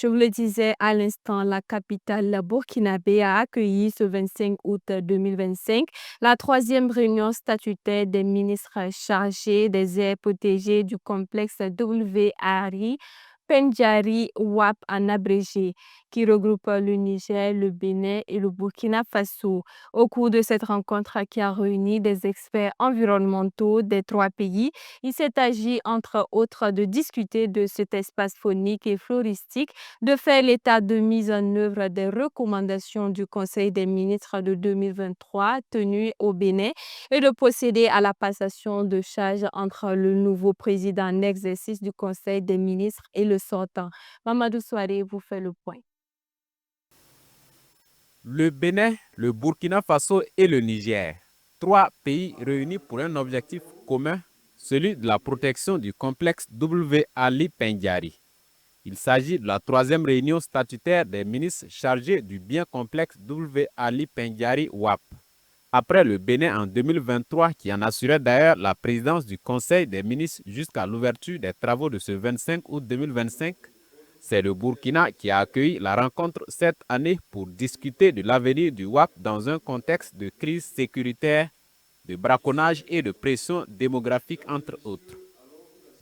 Je vous le disais à l'instant, la capitale burkinabé a accueilli ce 25 août 2025 la troisième réunion statutaire des ministres chargés des aires protégées du complexe WARI Pendjari WAP en abrégé, qui regroupe le Niger, le Bénin et le Burkina Faso. Au cours de cette rencontre qui a réuni des experts environnementaux des trois pays, il s'est agi, entre autres, de discuter de cet espace faunique et floristique, de faire l'état de mise en œuvre des recommandations du Conseil des ministres de 2023 tenu au Bénin et de procéder à la passation de charges entre le nouveau président en exercice du Conseil des ministres et le sortant. Mamadou Souare vous fait le point. Le Bénin, le Burkina Faso et le Niger, trois pays réunis pour un objectif commun, celui de la protection du complexe WALI Pendjari. Il s'agit de la troisième réunion statutaire des ministres chargés du bien complexe WALI Pendjari WAP. Après le Bénin en 2023, qui en assurait d'ailleurs la présidence du Conseil des ministres jusqu'à l'ouverture des travaux de ce 25 août 2025, c'est le Burkina qui a accueilli la rencontre cette année pour discuter de l'avenir du WAP dans un contexte de crise sécuritaire, de braconnage et de pression démographique, entre autres.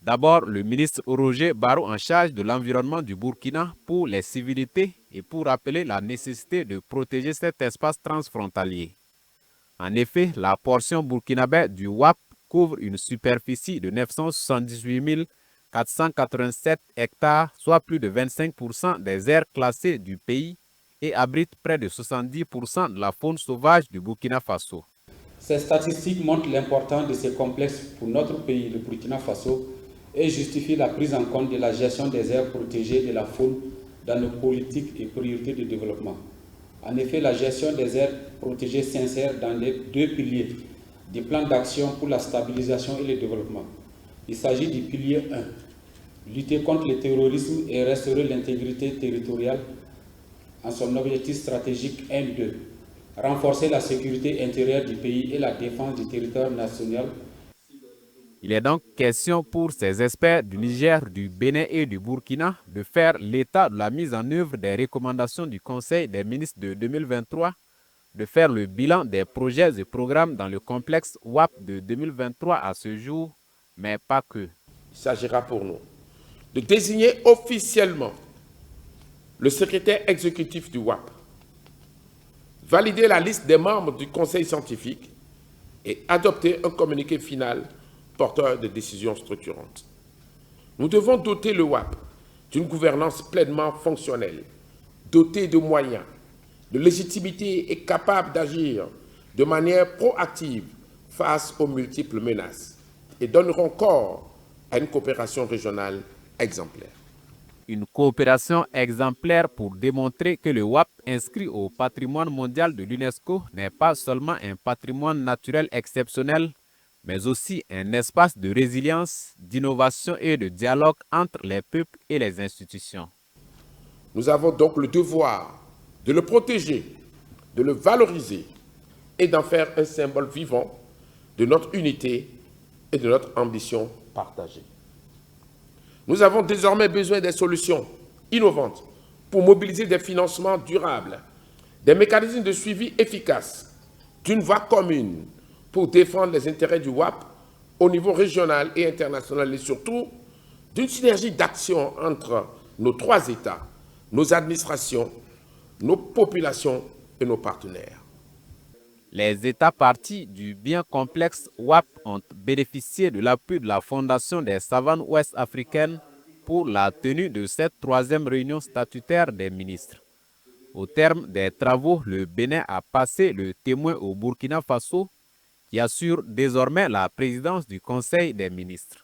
D'abord, le ministre Roger Barrot en charge de l'environnement du Burkina pour les civilités et pour rappeler la nécessité de protéger cet espace transfrontalier. En effet, la portion burkinabé du WAP couvre une superficie de 978 487 hectares, soit plus de 25% des aires classées du pays et abrite près de 70% de la faune sauvage du Burkina Faso. Ces statistiques montrent l'importance de ces complexes pour notre pays, le Burkina Faso, et justifient la prise en compte de la gestion des aires protégées de la faune dans nos politiques et priorités de développement. En effet, la gestion des aires protégées s'insère dans les deux piliers du plan d'action pour la stabilisation et le développement. Il s'agit du pilier 1, lutter contre le terrorisme et restaurer l'intégrité territoriale en son objectif stratégique 1-2, renforcer la sécurité intérieure du pays et la défense du territoire national. Il est donc question pour ces experts du Niger, du Bénin et du Burkina de faire l'état de la mise en œuvre des recommandations du Conseil des ministres de 2023, de faire le bilan des projets et programmes dans le complexe WAP de 2023 à ce jour, mais pas que. Il s'agira pour nous de désigner officiellement le secrétaire exécutif du WAP, valider la liste des membres du conseil scientifique et adopter un communiqué final porteur de décisions structurantes. Nous devons doter le WAP d'une gouvernance pleinement fonctionnelle, dotée de moyens, de légitimité et capable d'agir de manière proactive face aux multiples menaces et donneront corps à une coopération régionale exemplaire. Une coopération exemplaire pour démontrer que le WAP inscrit au patrimoine mondial de l'UNESCO n'est pas seulement un patrimoine naturel exceptionnel, mais aussi un espace de résilience, d'innovation et de dialogue entre les peuples et les institutions. Nous avons donc le devoir de le protéger, de le valoriser et d'en faire un symbole vivant de notre unité et de notre ambition partagée. Nous avons désormais besoin des solutions innovantes pour mobiliser des financements durables, des mécanismes de suivi efficaces, d'une voie commune pour défendre les intérêts du WAP au niveau régional et international et surtout d'une synergie d'action entre nos trois États, nos administrations, nos populations et nos partenaires. Les États parties du bien complexe WAP ont bénéficié de l'appui de la Fondation des savanes ouest africaines pour la tenue de cette troisième réunion statutaire des ministres. Au terme des travaux, le Bénin a passé le témoin au Burkina Faso, qui assure désormais la présidence du Conseil des ministres.